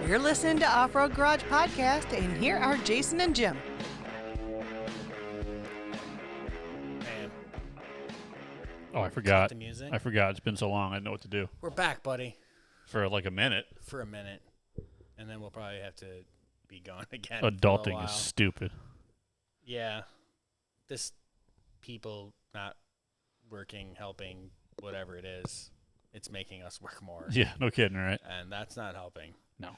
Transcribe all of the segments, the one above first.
You're listening to Off-Road Garage Podcast, and here are Jason and Jim. Man. Oh, I forgot. The music. I forgot. It's been so long. I didn't know what to do. We're back, buddy. For like a minute. For a minute. And then we'll probably have to be gone again. Adulting is stupid. Yeah. This people not working, helping, whatever it is, it's making us work more. Yeah, no kidding, right? And that's not helping. No.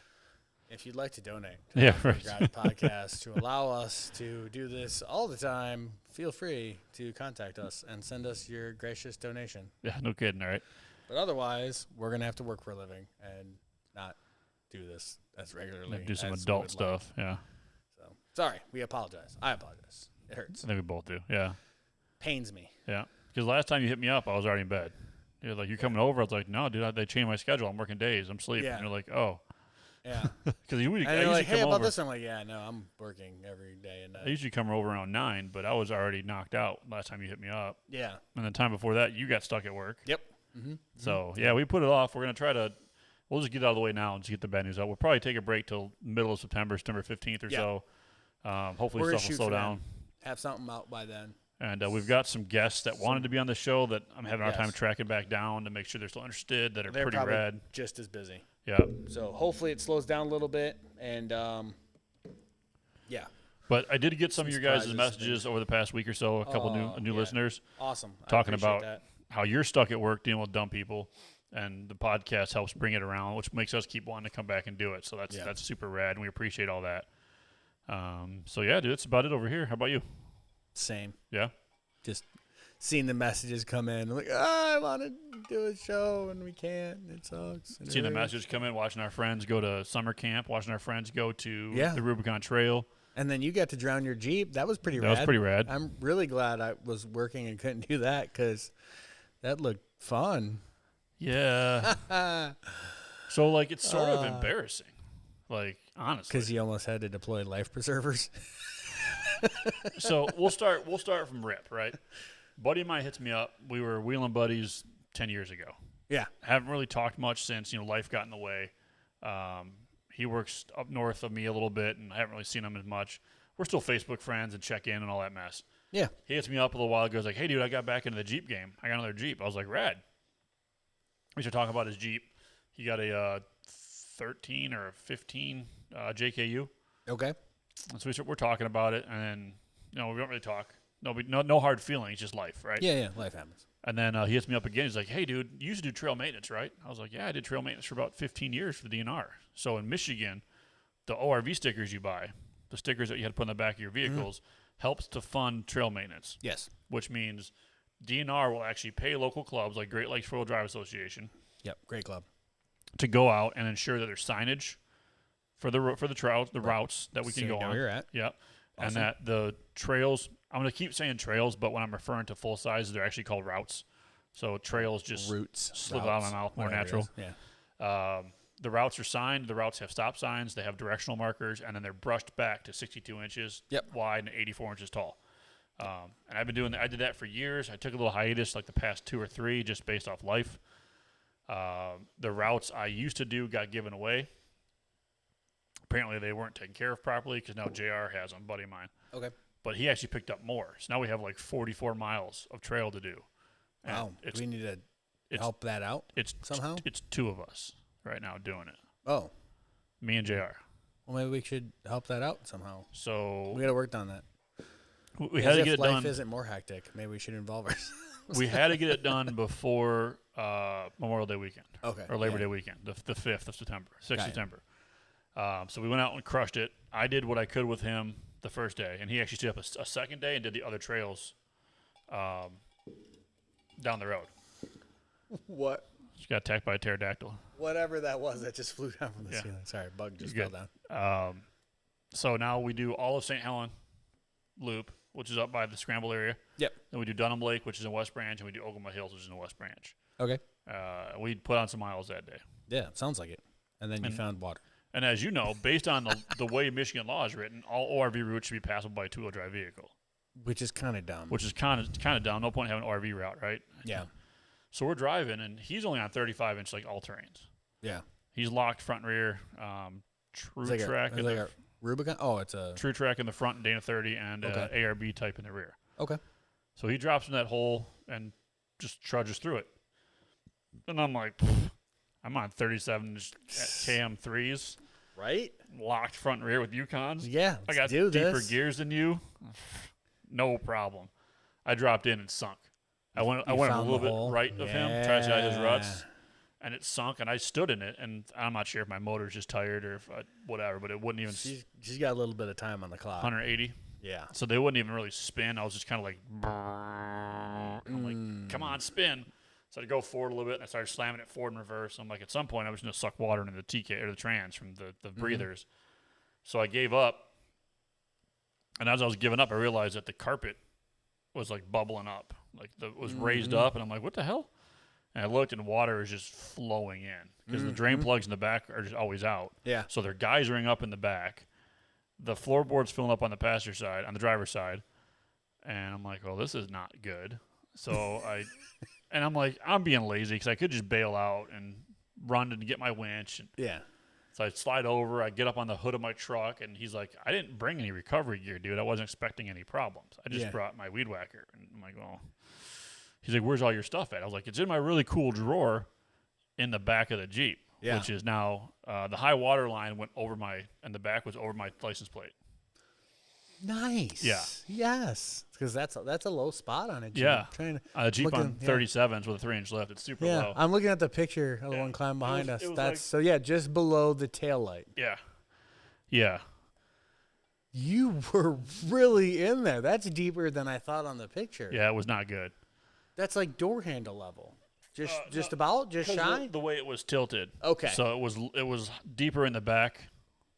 If you'd like to donate to Yeah, the right. Garage Podcast to allow us to do this all the time, feel free to contact us and send us your gracious donation. Yeah, no kidding, all right? But otherwise, we're going to have to work for a living and not do this as regularly. Do some as we adult would stuff, like. yeah. So, sorry. We apologize. I apologize. It hurts. I think we both do, yeah. Pains me. Yeah, because last time you hit me up, I was already in bed. You're like, you coming over? I was like, no, dude, they changed my schedule. I'm working days. I'm sleeping. Yeah. And you're like, oh. Yeah. Because I And usually you're like, hey, come about over. this? I'm like, yeah, no, I'm working every day and I night. usually come over around 9, but I was already knocked out last time you hit me up. Yeah. And the time before that, you got stuck at work. Yep. Mm-hmm. So, yeah, we put it off. We're going to try to – we'll just get it out of the way now and just get the bad news out. We'll probably take a break till middle of September 15th or so. Hopefully We're gonna stuff will shoot slow for down. that. Have something out by then. And we've got some guests that wanted to be on the show that I'm having a hard time Yes. tracking back down to make sure they're still interested, that are They're pretty probably rad. just as busy. Yeah. So hopefully it slows down a little bit. And, yeah. But I did get some of your guys' surprises, messages over the past week or so, a couple new yeah. listeners Awesome. I talking appreciate about that. how you're stuck at work dealing with dumb people, and the podcast helps bring it around, which makes us keep wanting to come back and do it. So that's super rad, and we appreciate all that. So, yeah, dude, that's about it over here. How about you? Same. Yeah? Just seeing the messages come in. I'm like, I want to do a show and we can't. It sucks. Seeing the messages come in, watching our friends go to summer camp, watching our friends go to Yeah. the Rubicon Trail. And then you got to drown your Jeep. That was pretty rad. That was pretty rad. I'm really glad I was working and couldn't do that because that looked fun. Yeah. So, like, it's sort of embarrassing, like, honestly. Because you almost had to deploy life preservers. So we'll start from rip, right? Buddy of mine hits me up. We were wheeling buddies 10 years ago. Yeah. Haven't really talked much since, life got in the way. He works up north of me a little bit, and I haven't really seen him as much. We're still Facebook friends and check in and all that mess. Yeah. He hits me up a little while ago. He's like, hey, dude, I got back into the Jeep game. I got another Jeep. I was like, rad. We started talking about his Jeep. He got a 13 or a 15 JKU. Okay. And so we're talking about it, and then, we don't really talk. No hard feelings, just life, right? Yeah. Life happens. And then he hits me up again. He's like, hey, dude, you used to do trail maintenance, right? I was like, yeah, I did trail maintenance for about 15 years for the DNR. So in Michigan, the ORV stickers you buy, the stickers that you had to put on the back of your vehicles, helps to fund trail maintenance. Yes. Which means DNR will actually pay local clubs like Great Lakes 4-Wheel Drive Association Yep. Great club. to go out and ensure that there's signage for the routes that we can So you go know on. where you're at. Yep. Awesome. And that the trails, I'm going to keep saying trails, but when I'm referring to full size, they're actually called routes. So trails just Roots. slip out of my mouth, more whatever it natural. is. Yeah. The routes are signed. The routes have stop signs. They have directional markers, and then they're brushed back to 62 inches wide and 84 inches tall. And I've been doing that. I did that for years. I took a little hiatus like the past 2 or 3 just based off life. The routes I used to do got given away. Apparently they weren't taken care of properly because now JR has them, buddy of mine. Okay. But he actually picked up more. So now we have like 44 miles of trail to do. And Wow. Do we need to help that out somehow? It's 2 of us right now doing it. Oh. Me and JR. Well, maybe we should help that out somehow. So We got to work on that. we had to get it life done. isn't more hectic, maybe we should involve ourselves. We had to get it done before Memorial Day weekend. Okay. Or Labor Yeah. Day weekend, the 5th of September, 6th of Got it. September. So we went out and crushed it. I did what I could with him the first day, and he actually stayed up a second day and did the other trails down the road. What? Just got attacked by a pterodactyl. Whatever that was that just flew down from the Yeah. ceiling. Sorry, bug just You're fell good. down. So now we do all of St. Helen Loop, which is up by the Scramble area. Yep. Then we do Dunham Lake, which is in West Branch, and we do Ogama Hills, which is in West Branch. Okay. We put on some miles that day. Yeah, sounds like it. And then you found water. And as you know, based on the way Michigan law is written, all ORV routes should be passable by a 2-wheel drive vehicle. Which is kind of dumb. Which is kind of dumb. No point in having an RV route, right? Yeah. So we're driving, and he's only on 35-inch, like, all-terrains. Yeah. He's locked front and rear. True It's Track. It's like a Rubicon. Oh, it's a True Track in the front and Dana 30 and Okay. ARB type in the rear. okay. So he drops in that hole and just trudges through it. And I'm like, "Pfft, I'm on 37 KM3s, Right? locked front and rear with Yukons. Yeah. I got do deeper this. gears than you. No problem. I dropped in and sunk. I went a found little the bit hole? right of him, tried to see out his ruts, Yeah. and it sunk, and I stood in it, and I'm not sure if my motor's just tired or if whatever, but it wouldn't even She's got a little bit of time on the clock. 180. Yeah. So they wouldn't even really spin. I was just kind of like, I'm like, come on, spin. So I'd go forward a little bit, and I started slamming it forward and reverse. I'm like, at some point, I was going to suck water into the TK or the trans from the breathers. So I gave up. And as I was giving up, I realized that the carpet was like bubbling up, like it was raised up, and I'm like, what the hell? And I looked, and water is just flowing in because the drain plugs in the back are just always out. Yeah. So they're geysering up in the back. The floorboard's filling up on the passenger side, on the driver's side, and I'm like, well, this is not good. So I'm like, I'm being lazy because I could just bail out and run and get my winch. And Yeah. so I slide over, I get up on the hood of my truck, and he's like, I didn't bring any recovery gear, dude. I wasn't expecting any problems. I just Yeah. brought my weed whacker. And I'm like, well, he's like, where's all your stuff at? I was like, it's in my really cool drawer in the back of the Jeep, Yeah. which is now the high water line went over and the back was over my license plate. Nice. Yeah. Yes. Because that's a low spot on it. Jeep. Yeah. Trying to, A Jeep looking- on 37s with a 3-inch lift. It's super yeah. low. I'm looking at the picture of the Yeah. one climb behind us. it was That's like- so yeah, just below the tail light. Yeah. Yeah. You were really in there. That's deeper than I thought on the picture. Yeah, it was not good. That's like door handle level. Just no, about, just 'Cause shy. the way it was tilted. Okay. So it was deeper in the back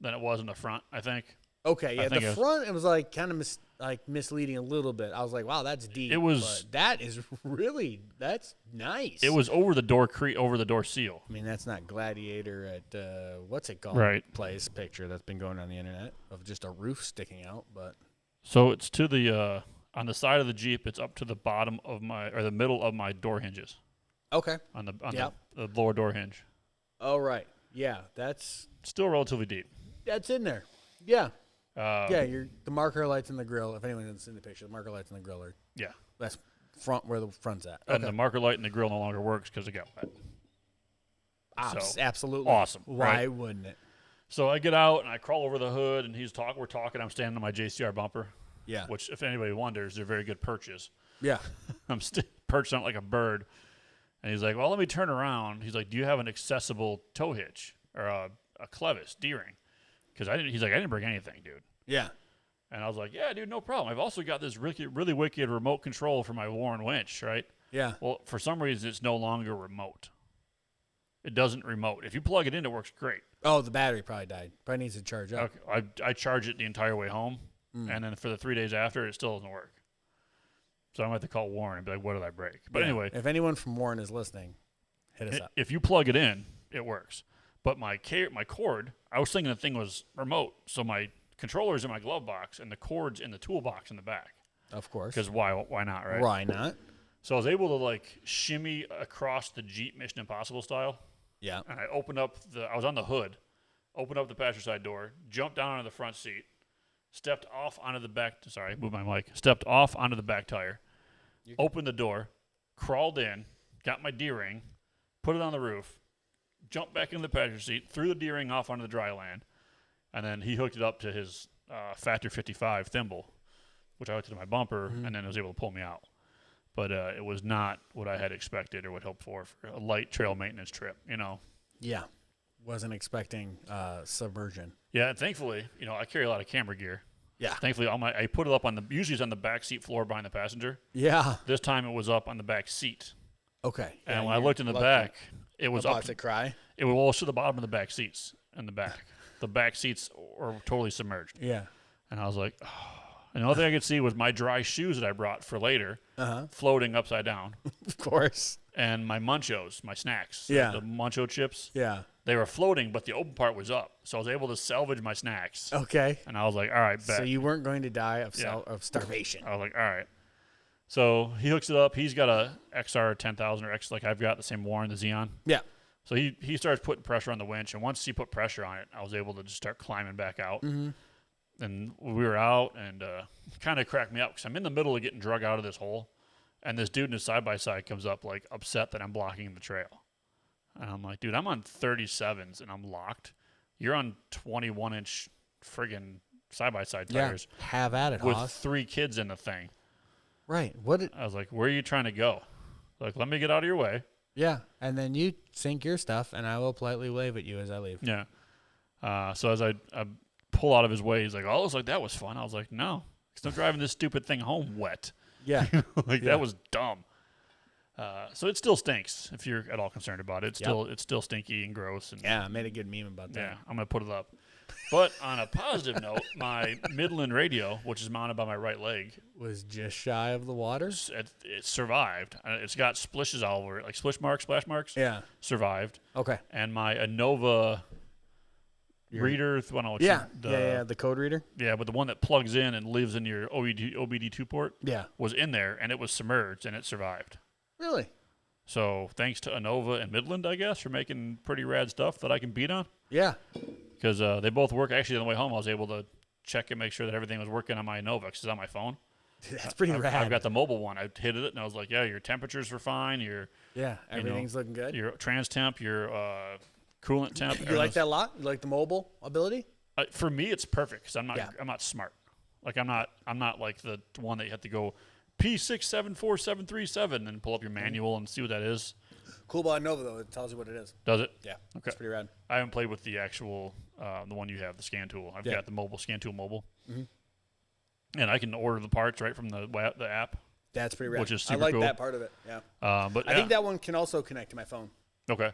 than it was in the front, I think. Okay, yeah. think The it was- front, it was like kind of misleading a little bit. I was like, wow, that's deep. It was- but that is really, that's nice. It was over the door over the door seal. I mean, that's not Gladiator at what's it called? Right. Place picture that's been going on the internet of just a roof sticking out, but So it's to the on the side of the Jeep. It's up to the bottom of the middle of my door hinges okay. on Yep. the lower door hinge. All right. Yeah, that's Still relatively deep. in there. Yeah. Uh, Yeah, the marker lights in the grill. If anyone hasn't seen the picture, the marker lights in the grill are Yeah. that's front where the front's at. And the marker light in the grill no longer works because it got wet. so, Absolutely awesome, Why right? wouldn't it? So I get out and I crawl over the hood and we're talking. I'm standing on my JCR bumper, Yeah. which if anybody wonders, they're very good perches. Yeah. I'm perched on it like a bird. And he's like, well, let me turn around. He's like, do you have an accessible tow hitch or a clevis D-ring? Because he's like, I didn't bring anything, dude. Yeah. And I was like, yeah, dude, no problem. I've also got this really, really wicked remote control for my Warren winch, right? Yeah. Well, for some reason, it's no longer remote. It doesn't remote. If you plug it in, it works great. Oh, the battery probably died. Probably needs to charge up. Okay, I charge it the entire way home, and then for the 3 days after, it still doesn't work. So I'm going to have to call Warren and be like, what did I break? But Yeah. anyway, If anyone from Warren is listening, hit us up. if you plug it in, it works. But my cord, I was thinking the thing was remote. So my controller's in my glove box, and the cord's in the toolbox in the back. Of course. Because why not, right? Why not? So I was able to like shimmy across the Jeep Mission Impossible style, Yeah. and I was on the hood, opened up the passenger side door, jumped down onto the front seat, stepped off onto the back. Sorry, moved my mic. Stepped off onto the back tire, opened the door, crawled in, got my D-ring, put it on the roof, jumped back into the passenger seat, threw the D-ring off onto the dry land, and then he hooked it up to his Factor 55 thimble, which I hooked to my bumper, and then was able to pull me out. But it was not what I had expected or would hope for a light trail maintenance trip, you know. Yeah. Wasn't expecting submersion. Yeah, and thankfully, you know, I carry a lot of camera gear. Yeah. Thankfully, I put it up usually it's on the back seat floor behind the passenger. Yeah. This time it was up on the back seat. Okay. And Yeah, when I you're looked in the lucky. back, it was About up. to cry. It was all to the bottom of the back seats in the back. The back seats were totally submerged. Yeah. And I was like, oh. And the only thing I could see was my dry shoes that I brought for later floating upside down. Of course. And my munchos, my snacks. Yeah. The muncho chips. Yeah. They were floating, but the open part was up. So I was able to salvage my snacks. Okay. And I was like, all right, bet. So you weren't going to die of Yeah. of starvation. I was like, all right. So he hooks it up. He's got a XR 10,000 or X, like I've got the same Warren, the Xeon. Yeah. So he starts putting pressure on the winch, and once he put pressure on it, I was able to just start climbing back out. Mm-hmm. And we were out, and kind of cracked me up because I'm in the middle of getting drug out of this hole, and this dude in his side-by-side comes up, like, upset that I'm blocking the trail. And I'm like, dude, I'm on 37s, and I'm locked. You're on 21-inch friggin' side-by-side tires Have at it, with Hoss. 3 kids in the thing. Right. What? I was like, where are you trying to go? Like, let me get out of your way. Yeah. And then you sink your stuff, and I will politely wave at you as I leave. Yeah. So as I pull out of his way, he's like, oh, it looks like that was fun. I was like, no, because I'm driving this stupid thing home wet. Yeah. Like, Yeah. that was dumb. So it still stinks if you're at all concerned about it. It's still stinky and gross. And Yeah. I made a good meme about that. yeah, I'm going to put it up. But on a positive note, my Midland radio, which is mounted by my right leg, Was just shy of the water. it survived. It's got splishes all over it, like splash marks. Yeah. Survived. Okay. And my Innova reader, I don't know what The code reader. Yeah, but the one that plugs in and lives in your OBD2 port Yeah. was in there, and it was submerged, and it survived. Really? So thanks to Innova and Midland, I guess, for making pretty rad stuff that I can beat on. Yeah. Because they both work. Actually, on the way home, I was able to check and make sure that everything was working on my Innova, because it's on my phone. That's pretty rad. I've got the mobile one. I hit it, and I was like, yeah, your temperatures are fine. Your Everything's looking good. your trans temp, your coolant temp. You like that a lot? You like the mobile ability? For me, it's perfect because I'm Yeah. not smart. Like I'm not like the one that you have to go P674737 and pull up your manual and see what that is. Cool about Nova though. It tells you what it is. Does it? Yeah. Okay. It's pretty rad. I haven't played with the actual the one you have, the scan tool. I've got the mobile scan tool mobile, and I can order the parts right from the app. That's pretty rad. Which is I super like cool. that part of it. Yeah. But I think that one can also connect to my phone. Okay.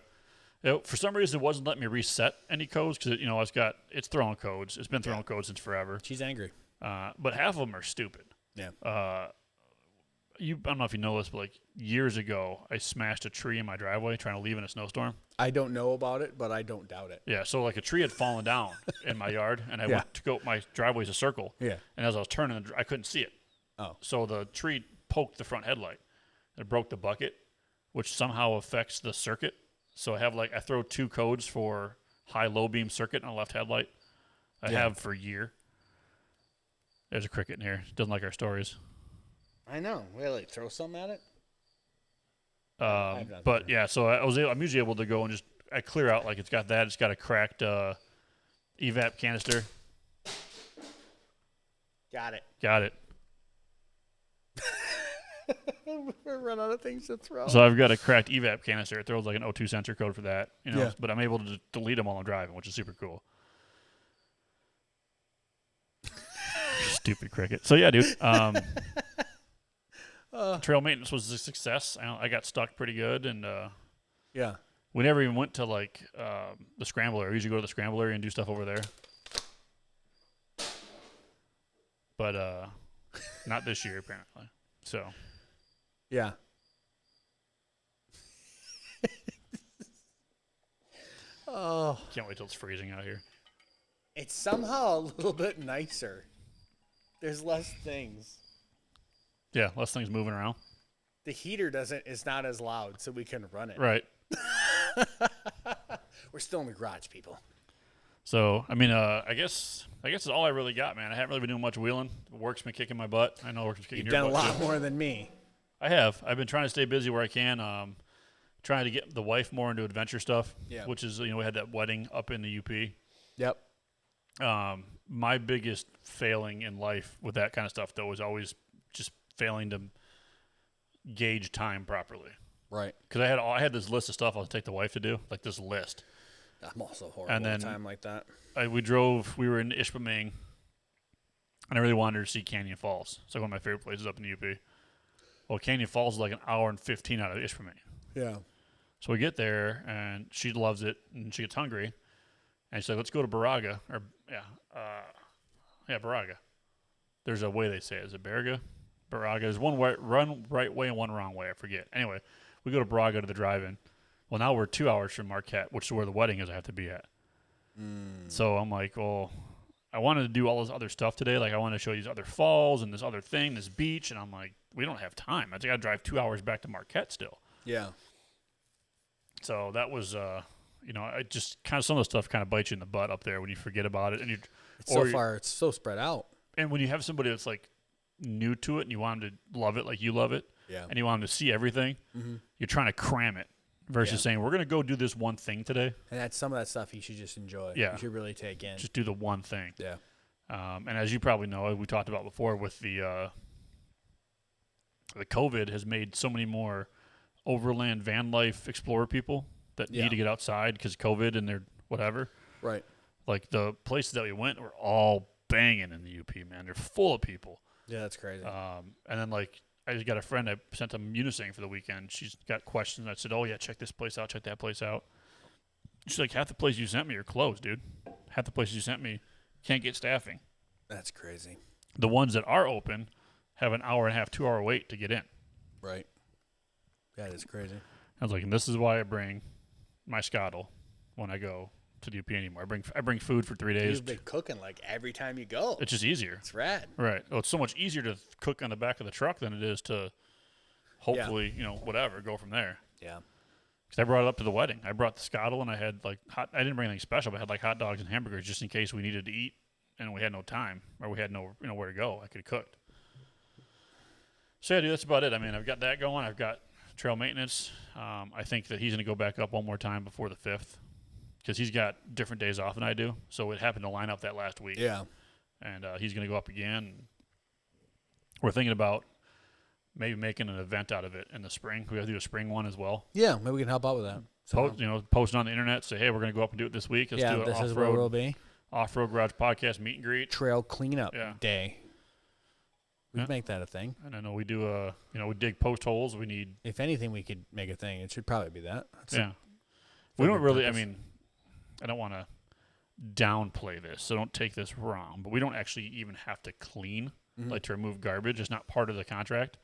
For some reason, it wasn't letting me reset any codes because it's throwing codes. It's been throwing codes since forever. She's angry. But half of them are stupid. Yeah. I don't know if you know this, but like years ago, I smashed a tree in my driveway trying to leave in a snowstorm. I don't know about it, but I don't doubt it. Yeah, so like a tree had fallen down in my yard, and I went to go. My driveway's a circle. Yeah. And as I was turning, I couldn't see it. Oh. So the tree poked the front headlight. It broke the bucket, which somehow affects the circuit. So I throw 2 codes for high-low beam circuit on a left headlight. I have for a year. There's a cricket in here. Doesn't like our stories. I know. Really? Throw something at it? But yeah, so I'm usually able to go and just I clear out like it's got a cracked evap canister. Got it. Got it. We're running out of things to throw. So I've got a cracked evap canister. It throws like an O2 sensor code for that, Yeah. But I'm able to delete them while I'm driving, which is super cool. Stupid cricket. So yeah, dude. Trail maintenance was a success. I got stuck pretty good, and Yeah. we never even went to like the scrambler. We usually go to the scrambler and do stuff over there. But not this year apparently. So Yeah. Oh. can't wait till it's freezing out here. It's somehow a little bit nicer. There's less things. Yeah, less things moving around. The heater is not as loud, so we can run it. Right. We're still in the garage, people. So I mean, I guess it's all I really got, man. I haven't really been doing much wheeling. Work's been kicking my butt. I know work's been kicking You've your done a butt lot too. more than me. I have. I've been trying to stay busy where I can. Trying to get the wife more into adventure stuff. Yeah. Which is we had that wedding up in the UP. Yep. My biggest failing in life with that kind of stuff, though, is always just failing to gauge time properly. Right. Because I had this list of stuff I was take the wife to do, like this list. I'm also horrible And then- at a time like that. We were in Ishpeming, and I really wanted to see Canyon Falls. It's like one of my favorite places up in the UP. Well, Canyon Falls is like an hour and 15 out of Ishpeming. Yeah. So we get there, and she loves it, and she gets hungry. And she's like, let's go to Baraga. Baraga. There's a way they say it. Is it Baraga? Baraga. There's one right way and one wrong way. I forget. Anyway, we go to Baraga to the drive-in. Well, now we're 2 hours from Marquette, which is where the wedding is I have to be at. So I'm like, well, I wanted to do all this other stuff today. Like, I wanted to show you these other falls and this other thing, this beach. And I'm like, we don't have time. I got to drive 2 hours back to Marquette still. Yeah. So that was, I just kind of some of the stuff kind of bites you in the butt up there when you forget about it, and It's so spread out. and when you have somebody that's like new to it and you want them to love it like you love it, Yeah. and you want them to see everything, you're trying to cram it versus saying we're gonna go do this one thing today. And that's some of that stuff you should just enjoy. Yeah. You should really take in. Just do the one thing. Yeah. And as you probably know, we talked about before with the COVID has made so many more overland van life explorer people that Yeah. need to get outside because COVID and their whatever. Right. Like the places that we went were all banging in the UP, man. They're full of people. Yeah, that's crazy. And then like I just got a friend I sent them Unising for the weekend. She's got questions. I said, "Oh yeah, check this place out, check that place out." She's like, "Half the places you sent me are closed, dude. Half the places you sent me can't get staffing. That's crazy. The ones that are open have an hour and a half, 2 hour wait to get in." Right. That is crazy. I was like, and this is why I bring my Scottle when I go to the UP anymore. I bring food for 3 days. You've been cooking like every time you go. It's just easier. It's rad. Right. Well, it's so much easier to cook on the back of the truck than it is to hopefully, whatever, go from there. Yeah. Because I brought it up to the wedding. I brought the Scottle and I had like I didn't bring anything special, but I had like hot dogs and hamburgers just in case we needed to eat and we had no time or we had no where to go. I could have cooked. So yeah, dude, that's about it. I mean, I've got that going. I've got trail maintenance. I think that he's going to go back up one more time before the 5th because he's got different days off than I do. So it happened to line up that last week. Yeah. And he's going to go up again. We're thinking about maybe making an event out of it in the spring. We have to do a spring one as well. Yeah, maybe we can help out with that. So, Posting on the internet, say, hey, we're going to go up and do it this week. Let's do an this is where we'll be. off-road garage podcast meet and greet. Trail cleanup Yeah. day. We Yeah. can make that a thing. And I know we do we dig post holes. We need If anything, we could make a thing. It should probably be that. we don't good really. purpose. I mean, I don't want to downplay this, so don't take this wrong. But we don't actually even have to clean, like to remove garbage. It's not part of the contract.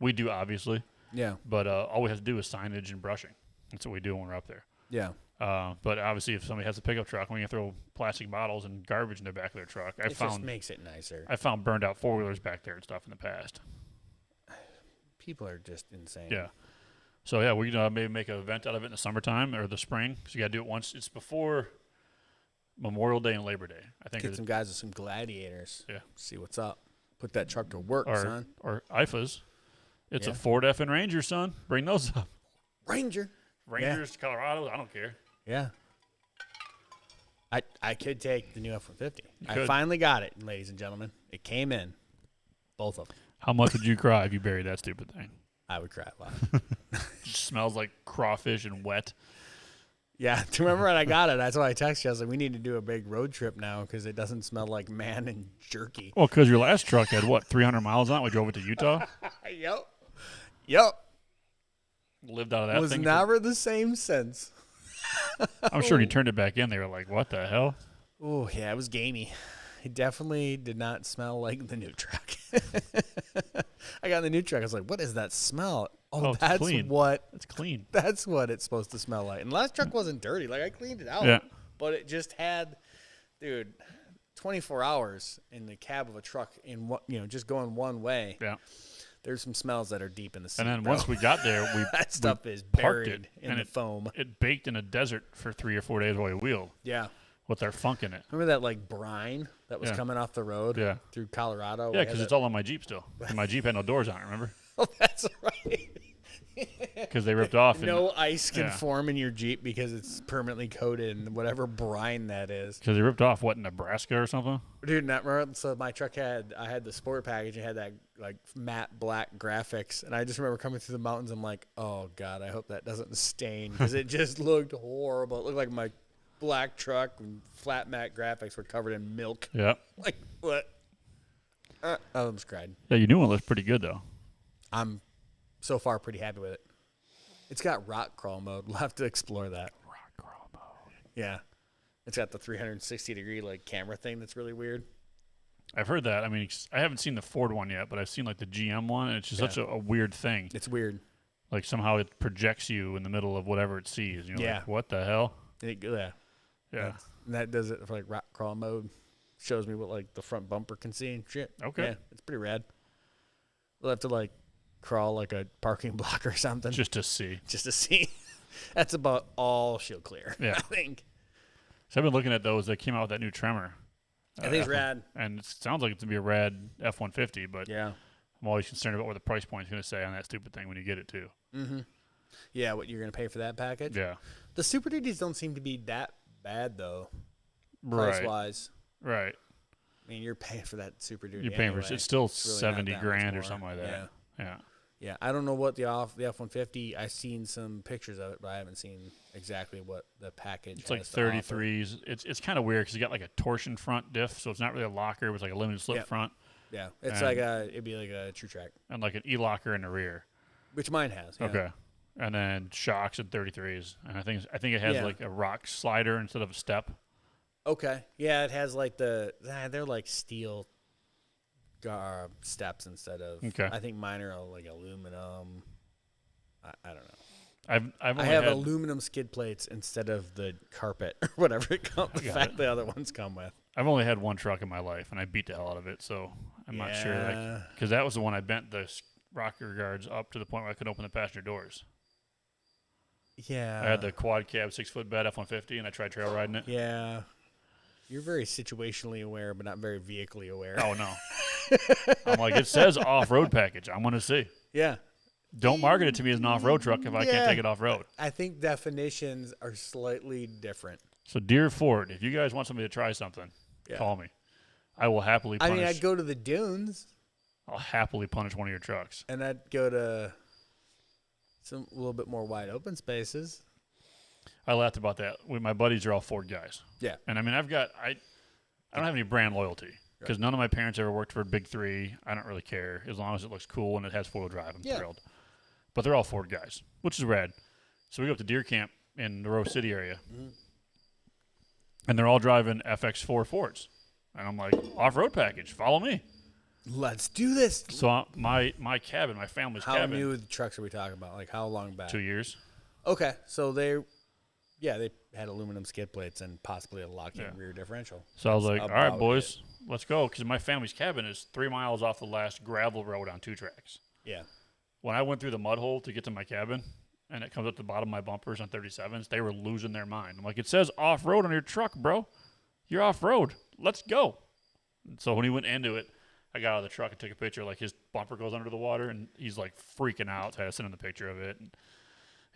We do obviously, Yeah. but all we have to do is signage and brushing. That's what we do when we're up there. Yeah. But obviously, if somebody has a pickup truck, we can throw plastic bottles and garbage in the back of their truck. It just makes it nicer. I found burned out 4-wheelers back there and stuff in the past. People are just insane. Yeah. So yeah, we can maybe make an event out of it in the summertime or the spring. So you got to do it once. It's before Memorial Day and Labor Day. I think. Get some guys with some gladiators. Yeah. See what's up. Put that truck to work, son. Or IFAs. It's Yeah. a Ford F and Ranger, son. Bring those up. Ranger. Rangers, Colorado. I don't care. Yeah. I could take the new F-150. I could. finally got it, ladies and gentlemen. It came in. Both of them. How much would you cry if you buried that stupid thing? I would cry a lot. It smells like crawfish and wet. Yeah. Do you remember when I got it? That's why I texted you. I was like, we need to do a big road trip now because it doesn't smell like man and jerky. Well, because your last truck had, 300 miles on it? We drove it to Utah? Yep. Lived out of that Was thing. never the same since. I'm sure when you turned it back in, they were like, what the hell? Oh, yeah, it was gamey. It definitely did not smell like the new truck. I got in the new truck. I was like, what is that smell? Oh, it's that's clean. what It's clean. that's what it's supposed to smell like. And the last truck wasn't dirty. Like, I cleaned it out. Yeah. But it just had, 24 hours in the cab of a truck in just going one way. Yeah. There's some smells that are deep in the seat. And then bro. once we got there, that stuff is parked buried it, in and the foam. It baked in a desert for 3 or 4 days while we wheeled Yeah. with our funk in it. Remember that like brine that was Yeah. coming off the road Yeah. through Colorado? Yeah, because it's all on my Jeep still. And my Jeep had no doors on it, remember? Oh, that's right. Because they ripped off. No ice can yeah. form in your Jeep because it's permanently coated in whatever brine that is. Because they ripped off, what, Nebraska or something? Dude, not remember. So my truck I had the sport package and had that like matte black graphics, and I just remember coming through the mountains. I'm like, oh god, I hope that doesn't stain because it just looked horrible. It looked like my black truck and flat matte graphics were covered in milk. Yeah. Like what? I almost cried. Yeah, your new one looks pretty good, though. I'm so far pretty happy with it. It's got rock crawl mode. We'll have to explore that. Rock crawl mode. Yeah. It's got the 360-degree like camera thing that's really weird. I've heard that. I mean, I haven't seen the Ford one yet, but I've seen like the GM one, and it's just such a weird thing. It's weird. Like somehow it projects you in the middle of whatever it sees. Yeah. Like, what the hell? Yeah. Yeah. And that does it for like rock crawl mode. Shows me what like the front bumper can see and shit. Okay. Yeah, it's pretty rad. We'll have to like crawl like a parking block or something Just to see. just to see. That's about all she'll clear. Yeah. I think. So I've been looking at those. They came out with that new Tremor. I think it's rad. And it sounds like it's going to be a rad F-150, but Yeah. I'm always concerned about what the price point is going to say on that stupid thing when you get it, too. Mm-hmm. Yeah, what you're going to pay for that package? Yeah. The Super Duties don't seem to be that bad, though, Right. price-wise. Right. I mean, you're paying for that Super Duty You're paying anyway. for it's still It's really not 70 that much grand or more. something like that. Yeah. Yeah, I don't know what the F-150. I've seen some pictures of it, but I haven't seen exactly what the package. It's like has to offer. 33s. It's kind of weird because you got like a torsion front diff, so it's not really a locker. It was like a limited slip Yep. front Yeah, it's And- it'd be like a True Track, and like an E-locker in the rear. which mine has. Yeah. Okay. And then shocks and 33s. And I think it has Yeah. like a rock slider instead of a step. Okay. Yeah, it has like they're like steel steps instead of. Okay. I think mine are all like aluminum. I don't know. I've I only have had, aluminum skid plates instead of the carpet or whatever it comes. The got fact it. the other ones come with. I've only had one truck in my life, and I beat the hell out of it. So I'm not sure, Yeah. because that was the one I bent the rocker guards up to the point where I couldn't open the passenger doors. Yeah. I had the quad cab 6-foot bed F-150, and I tried trail riding it. Yeah. You're very situationally aware, but not very vehically aware. Oh no! I'm like, it says off-road package. I'm gonna see. Yeah. Don't market it to me as an off-road truck if I can't Yeah. take it off-road. I think definitions are slightly different. So, dear Ford, if you guys want somebody to try something, Yeah. call me. I will happily I punish. mean, I'd go to the dunes I'll happily punish one of your trucks. and I'd go to some a little bit more wide open spaces. I laughed about that. My buddies are all Ford guys, Yeah. and I mean, I don't have any brand loyalty because none of my parents ever worked for Big Three. I don't really care as long as it looks cool and it has 4-wheel drive. I'm thrilled. But they're all Ford guys, which is rad. So we go up to Deer Camp in the Rose City area, and they're all driving FX4 Fords, and I'm like, off-road package, follow me. Let's do this. So my cabin, my family's How cabin, new trucks are we talking about? Like how long back? 2 years. Okay, so they had aluminum skid plates and possibly a lock-in Yeah. rear differential. So I was like, all right, about boys, let's go, because my family's cabin is 3 miles off the last gravel road on 2 tracks. Yeah. When I went through the mud hole to get to my cabin, and it comes up the bottom of my bumpers on 37s, they were losing their mind. I'm like, it says off-road on your truck, bro. You're off-road. Let's go. And so when he went into it, I got out of the truck and took a picture. Like, his bumper goes under the water, and he's, like, freaking out. So I had to send him the picture of it. And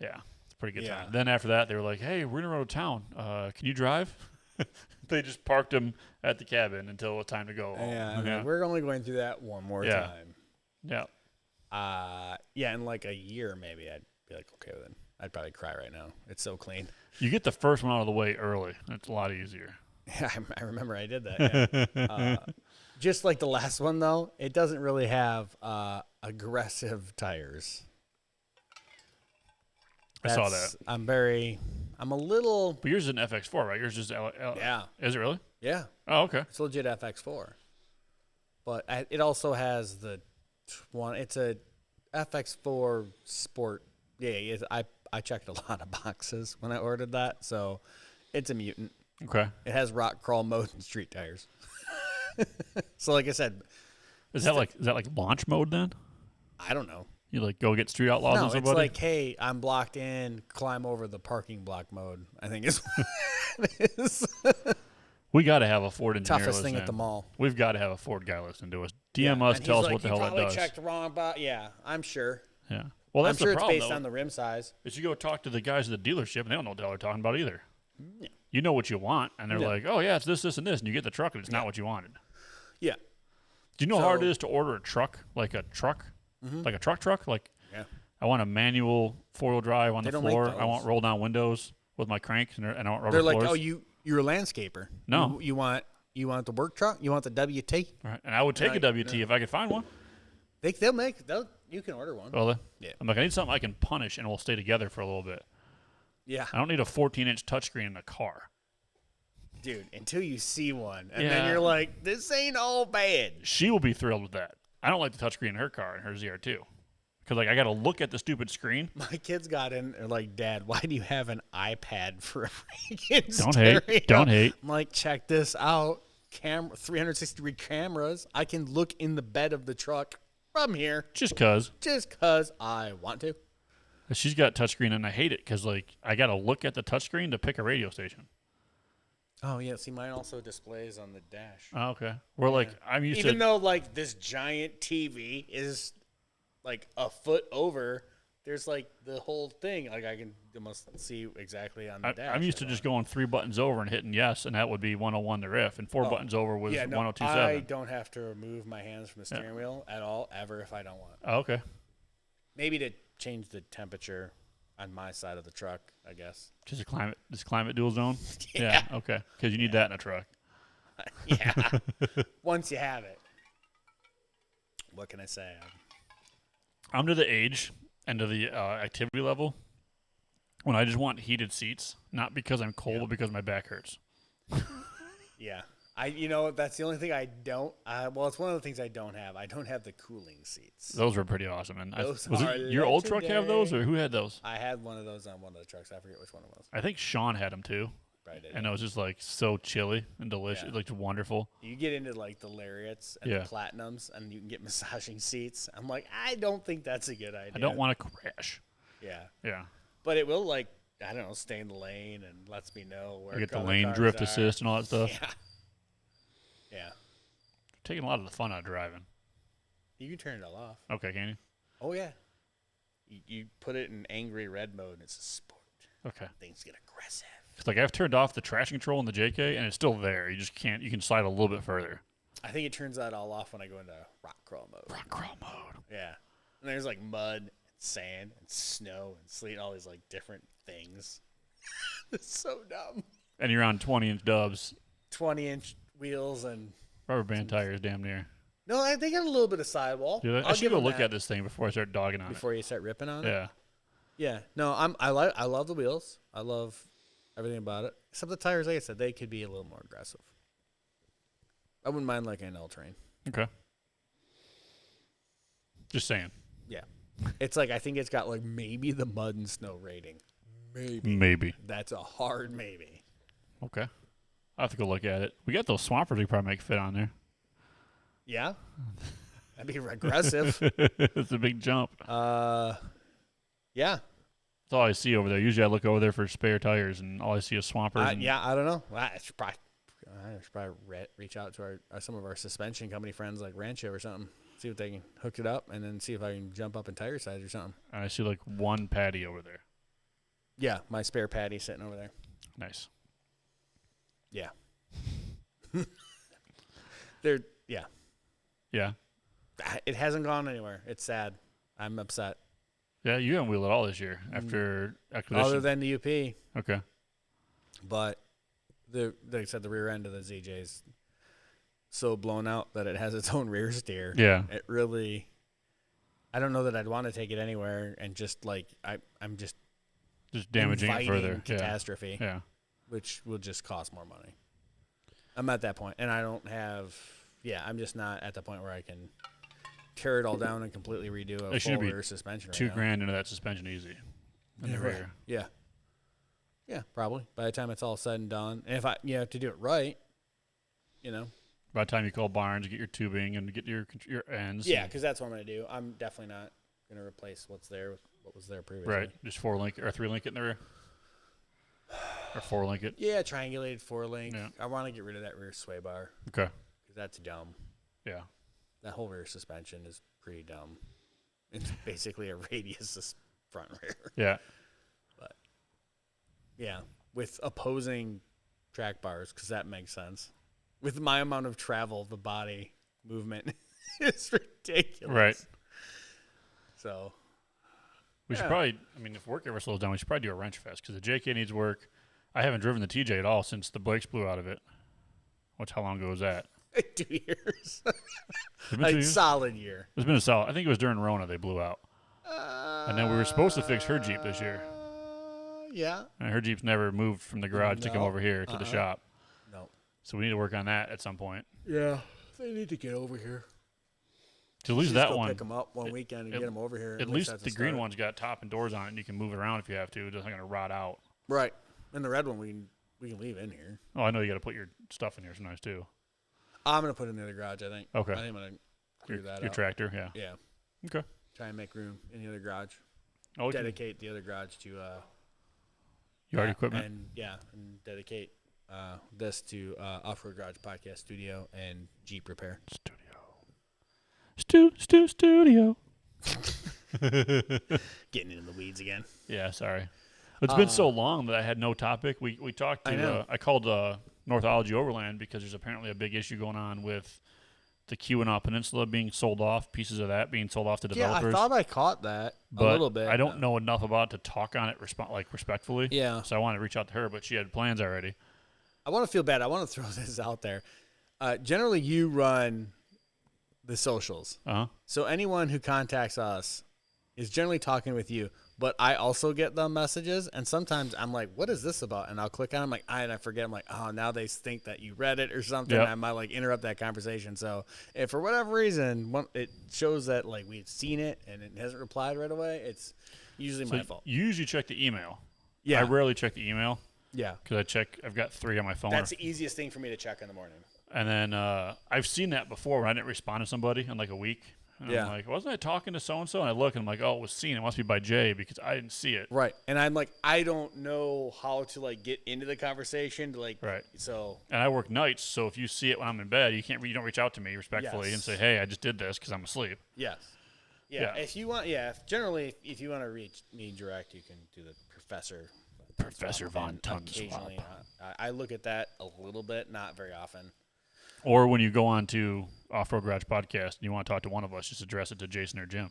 yeah, it's a pretty good Yeah. time. Then after that, they were like, hey, we're in the road to town. Can you drive? They just parked him at the cabin until it was time to go home. Yeah, we're only going through that one more Yeah. time. Yeah. In like a year maybe I'd be like, okay, then I'd probably cry right now. It's so clean. You get the first one out of the way early. It's a lot easier. Yeah, I remember I did that. Yeah. Just like the last one though, it doesn't really have aggressive tires. I saw that. I'm a little. But yours is an FX4, right? Yours is Yeah. Is it really? Yeah. Oh, okay. It's a legit FX4, but it also has the one. It's a FX4 Sport. Yeah, I checked a lot of boxes when I ordered that, so it's a mutant. Okay. It has rock crawl mode and street tires. So, like I said, Is that like launch mode then? I don't know. You like go get street outlaws No, on it's somebody? like, hey, I'm blocked in. Climb over the parking block mode. I think is what it is. we got to have a Ford engineer Toughest thing listen at the in. mall. We've got to have a Ford guy listen to us. DM us, And tell he's us like, what the "You hell that probably does. checked the wrong box. Yeah, I'm sure. Yeah. Well, that's I'm sure the problem. it's based though, on the rim size. is you go talk to the guys at the dealership and they don't know what the hell they're talking about either. Yeah. You know what you want, and they're Yeah. like, "Oh yeah, it's this, this, and this," and you get the truck, and it's not what you wanted. Yeah. Do you know how hard So- it is to order a truck, like a truck, like a truck? Like, Yeah. I want a manual 4-wheel drive on They the don't make floor. I those. want roll down windows with my crank, and I want rubber They're like, floors. oh, you're a landscaper. No. You want the work truck? You want the WT? Right. And I would take Right, a WT if I could find one. You can order one. Well, Yeah. I'm like, I need something I can punish and we'll stay together for a little bit. Yeah. I don't need a 14-inch touchscreen in a car. Dude, until you see one. And Yeah. then you're like, this ain't all bad. She will be thrilled with that. I don't like the touchscreen in her car, in her ZR2. Because, like, I got to look at the stupid screen. My kids got in. They're like, Dad, why do you have an iPad for a freaking Don't stereo? hate. Don't hate. I'm like, check this out. 360-degree cameras. I can look in the bed of the truck from here Just because. just because I want to. 'Cause she's got touchscreen, and I hate it because like I got to look at the touchscreen to pick a radio station. Oh yeah, see, mine also displays on the dash. Oh, okay. We're like I'm used Even to. though like this giant TV is like a foot over, there's like the whole thing. Like I can almost see exactly on the dash. I'm used to just going 3 buttons over and hitting yes, and that would be 101 the riff, and 4 buttons over was Yeah, no, 1027. I don't have to remove my hands from the steering wheel at all, ever, if I don't want. Oh, okay. Maybe to change the temperature on my side of the truck, I guess. Just a climate dual zone. Yeah. Okay. Because you need that in a truck. Yeah. Once you have it. What can I say? I'm to the age and to the activity level when I just want heated seats, not because I'm cold, but because my back hurts. Yeah. That's the only thing I don't. Well, it's one of the things I don't have. I don't have the cooling seats. Those were pretty awesome. And Those was are it your old truck have those, or who had those? I had one of those on one of the trucks. I forget which one it was. I think Sean had them too. Right. And it was just like so chilly and delicious. Yeah. It looked wonderful. You get into like the Lariats and the Platinums, and you can get massaging seats. I'm like, I don't think that's a good idea. I don't want to crash. Yeah. Yeah. But it will, like, I don't know, stay in the lane and lets me know where I get the other lane cars drift are. assist and all that stuff. Yeah. Yeah. Taking a lot of the fun out of driving. You can turn it all off. Okay, can you? Oh, yeah. You put it in angry red mode, and it's a sport. Okay. Things get aggressive. It's like I've turned off the traction control in the JK, and it's still there. You just can't. You can slide a little bit further. I think it turns that all off when I go into rock crawl mode. Rock crawl mode. Yeah. And there's like mud and sand and snow and sleet and all these like different things. It's so dumb. And you're on 20-inch dubs. 20-inch wheels and Rubber band tires, damn near. no, they got a little bit of sidewall. Do they? I I'll should give go them look that at this thing before I start dogging on before you start ripping on it. it. Yeah. Yeah. No, I love the wheels. I love everything about it. Except the tires, like I said, they could be a little more aggressive. I wouldn't mind like an L-Train. Okay. Just saying. Yeah. It's like I think it's got like maybe the mud and snow rating. Maybe. That's a hard maybe. Okay. I'll have to go look at it. We got those swampers we probably make fit on there. Yeah. That'd be aggressive. It's a big jump. Yeah. That's all I see over there. Usually I look over there for spare tires, and all I see is swampers. And Yeah, I don't know. I should probably reach out to some of our suspension company friends like Rancho or something. See if they can hook it up, and then see if I can jump up in tire size or something. I see like one patty over there. Yeah, my spare patty sitting over there. Nice. Yeah. Yeah. Yeah. It hasn't gone anywhere. It's sad. I'm upset. Yeah, you haven't wheeled at all this year after acquisition. Other than the UP. Okay. But like I said, the rear end of the ZJ is so blown out that it has its own rear steer. Yeah. It really, I don't know that I'd want to take it anywhere and just like, I'm just damaging it inviting further. catastrophe, Yeah. which will just cost more money. I'm at that point, and I don't have, I'm just not at the point where I can tear it all down and completely redo a full rear suspension right now. $2,000 into that suspension easy. In the rear. Yeah. Yeah, probably. By the time it's all said and done. And if to do it right, By the time you call Barnes, get your tubing and get your ends. Yeah, because that's what I'm going to do. I'm definitely not going to replace what's there with what was there previously. Right. Just 4-link or 3-link it in the rear. Or 4-link it. Yeah, triangulated 4-link. Yeah. I want to get rid of that rear sway bar Okay. because that's dumb. Yeah. That whole rear suspension is pretty dumb. It's basically a radius front rear. Yeah. But yeah, with opposing track bars because that makes sense. With my amount of travel, the body movement is ridiculous. Right. So We should probably, if work ever slows down, we should probably do a wrench fest because the JK needs work. I haven't driven the TJ at all since the brakes blew out of it. How long ago was that? 2 years. It's been 2 A years? solid year. It's been a solid. I think it was during Rona they blew out. And then we were supposed to fix her Jeep this year. Yeah. And her Jeep's never moved from the garage to come No. over here to the shop. No. So we need to work on that at some point. Yeah. They need to get over here. To lose Just that go one. Pick them up one weekend and get them over here. At least that's the a green start. one's got top and doors on it, and you can move it around if you have to. It's not going to rot out. Right. And the red one we can leave in here. Oh, I know you got to put your stuff in here sometimes too. I'm gonna put it in the other garage. I think. Okay. I think I'm gonna clear that Your out. tractor, yeah. Yeah. Okay. Try and make room in the other garage. Oh, we can- dedicate the other garage to Yard that, equipment. and and dedicate this to Off-Road Garage Podcast Studio and Jeep Repair. Studio. Getting into the weeds again. Yeah, sorry. It's been so long that I had no topic. We talked I know. to I called Northology Overland because there's apparently a big issue going on with the Keweenaw Peninsula being sold off, pieces of that being sold off to Yeah, developers. I thought I caught that but a little bit. I don't know enough about it to talk on it respectfully. Yeah. So I wanted to reach out to her, but she had plans already. I want to feel bad. I want to throw this out there. Generally, you run the socials. Uh-huh. So anyone who contacts us is generally talking with you. But I also get the messages, and sometimes I'm like, what is this about? And I'll click on it, I'm like, and I forget. I'm like, oh, now they think that you read it or something. Yep. I might like interrupt that conversation. So if for whatever reason it shows that like we've seen it and it hasn't replied right away, it's usually So my fault. you usually check the email. Yeah. I rarely check the email Yeah. because I've got 3 on my phone. That's the easiest thing for me to check in the morning. And then I've seen that before when I didn't respond to somebody in like a week. And Yeah. I'm like, wasn't I talking to so-and-so? And I look and I'm like, oh, it was seen. It must be by Jay because I didn't see it. Right. And I'm like, I don't know how to like get into the conversation to like, Right. So And I work nights, so if you see it when I'm in bed, you don't reach out to me respectfully and Yes. say, hey, I just did this because I'm asleep. yes. Yeah. Yeah. If you want, generally, if you want to reach me direct, you can do the Professor Von And Tunswap. occasionally, I look at that a little bit, not very often. Or when you go on to Off-Road Garage Podcast and you want to talk to one of us, just address it to Jason or Jim.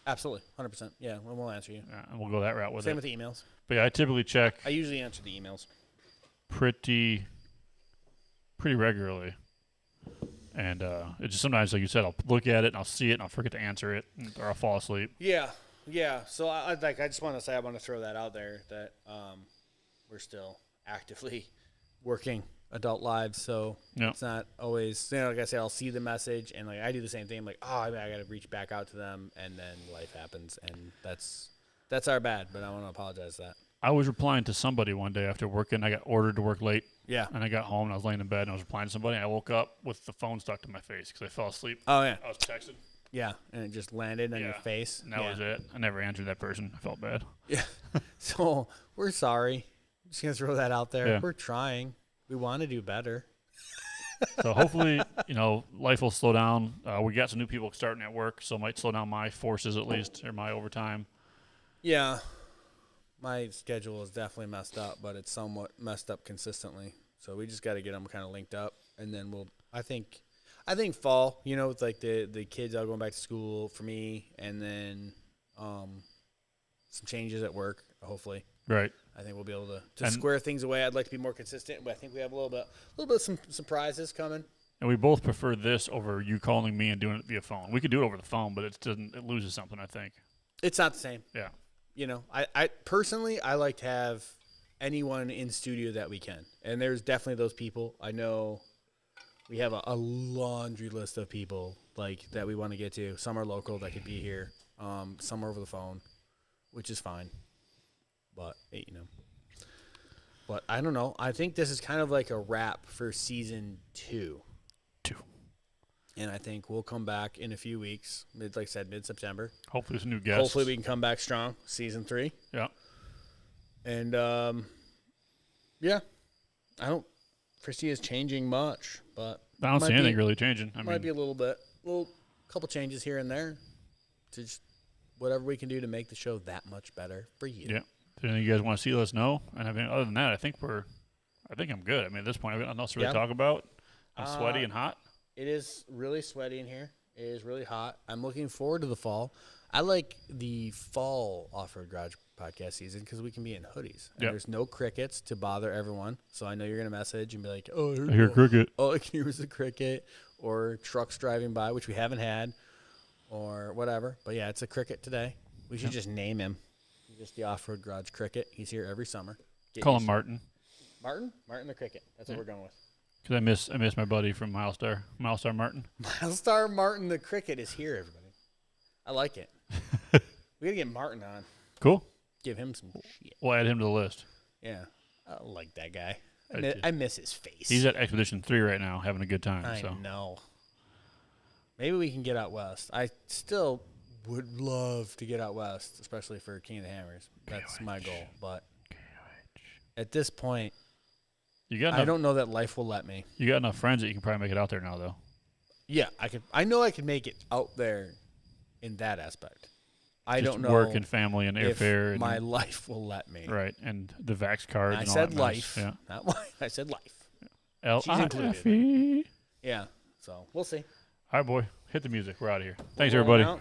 Absolutely, 100%. Yeah, we'll answer you. And we'll go that route with Same it. with the emails. But yeah, I typically check I usually answer the emails. pretty regularly. And it just sometimes, like you said, I'll look at it and I'll see it and I'll forget to answer it or I'll fall asleep. Yeah. So I just want to say I want to throw that out there that we're still actively working adult lives, so Yeah. it's not always. Like I said, I'll see the message and like I do the same thing. I'm like, oh, I got to reach back out to them, and then life happens, and that's our bad. But I want to apologize for that. I was replying to somebody one day after working. I got ordered to work late. Yeah. And I got home and I was laying in bed and I was replying to somebody. And I woke up with the phone stuck to my face because I fell asleep. Oh yeah. I was texting. Yeah, and it just landed on your Yeah. face. And that was it. I never answered that person. I felt bad. Yeah. So we're sorry. Just gonna throw that out there. Yeah. We're trying. We want to do better. So hopefully, life will slow down. We got some new people starting at work, so it might slow down my forces at least, or my overtime. Yeah. My schedule is definitely messed up, but it's somewhat messed up consistently. So we just got to get them kind of linked up, and then I think fall. It's like the kids all going back to school for me, and then some changes at work. Hopefully, Right. I think we'll be able to And- square things away. I'd like to be more consistent, but I think we have a little bit of some surprises coming. And we both prefer this over you calling me and doing it via phone. We could do it over the phone, but it loses something, I think. It's not the same. Yeah. I personally, I like to have anyone in studio that we can. And there's definitely those people. I know we have a laundry list of people like that we want to get to. Some are local that could be here. Some are over the phone, which is fine. But, But I don't know. I think this is kind of like a wrap for season 2. And I think we'll come back in a few weeks, like I said, mid-September. Hopefully some new guests. Hopefully we can come back strong, season 3. Yeah. And yeah, I don't foresee us changing much, but I don't might see anything be- really changing. I might be mean, a couple changes here and there, to just whatever we can do to make the show that much better for you. yeah. If anything you guys want to see, let us know. And I mean, other than that, I think I'm good. I mean, at this point, I've got nothing else to really Yeah. talk about. I'm sweaty and hot. It is really sweaty in here. It is really hot. I'm looking forward to the fall. I like the fall Off-Road Garage podcast season because we can be in hoodies. And Yep. there's no crickets to bother everyone. So I know you're going to message and be like, oh, I hear cricket. oh, here's a cricket, or trucks driving by, which we haven't had, or whatever. But yeah, it's a cricket today. We should just name him. He's just the Off-Road Garage Cricket. He's here every summer. Get Call used him to it. Martin. Martin the Cricket. That's what we're going with. Because I miss my buddy from Milestar Martin. Milestar Martin the Cricket is here, everybody. I like it. We got to get Martin on. Cool. Give him some shit. We'll add him to the list. Yeah. I like that guy. I do. I miss his face. He's at Expedition 3 right now, having a good time. I so know. Maybe we can get out west. I still would love to get out west, especially for King of the Hammers. That's my goal. But at this point, I don't know that life will let me. You got enough friends that you can probably make it out there now, though. Yeah, I could. I know I could make it out there in that aspect. I Just don't know work and family and if airfare. And my life will let me. Right, and the Vax cards. I and all said that life. mess. Yeah. Not life. I said life. She's included. Yeah. So we'll see. All right, boy. Hit the music. We're out of here. Thanks, Rolling everybody. out.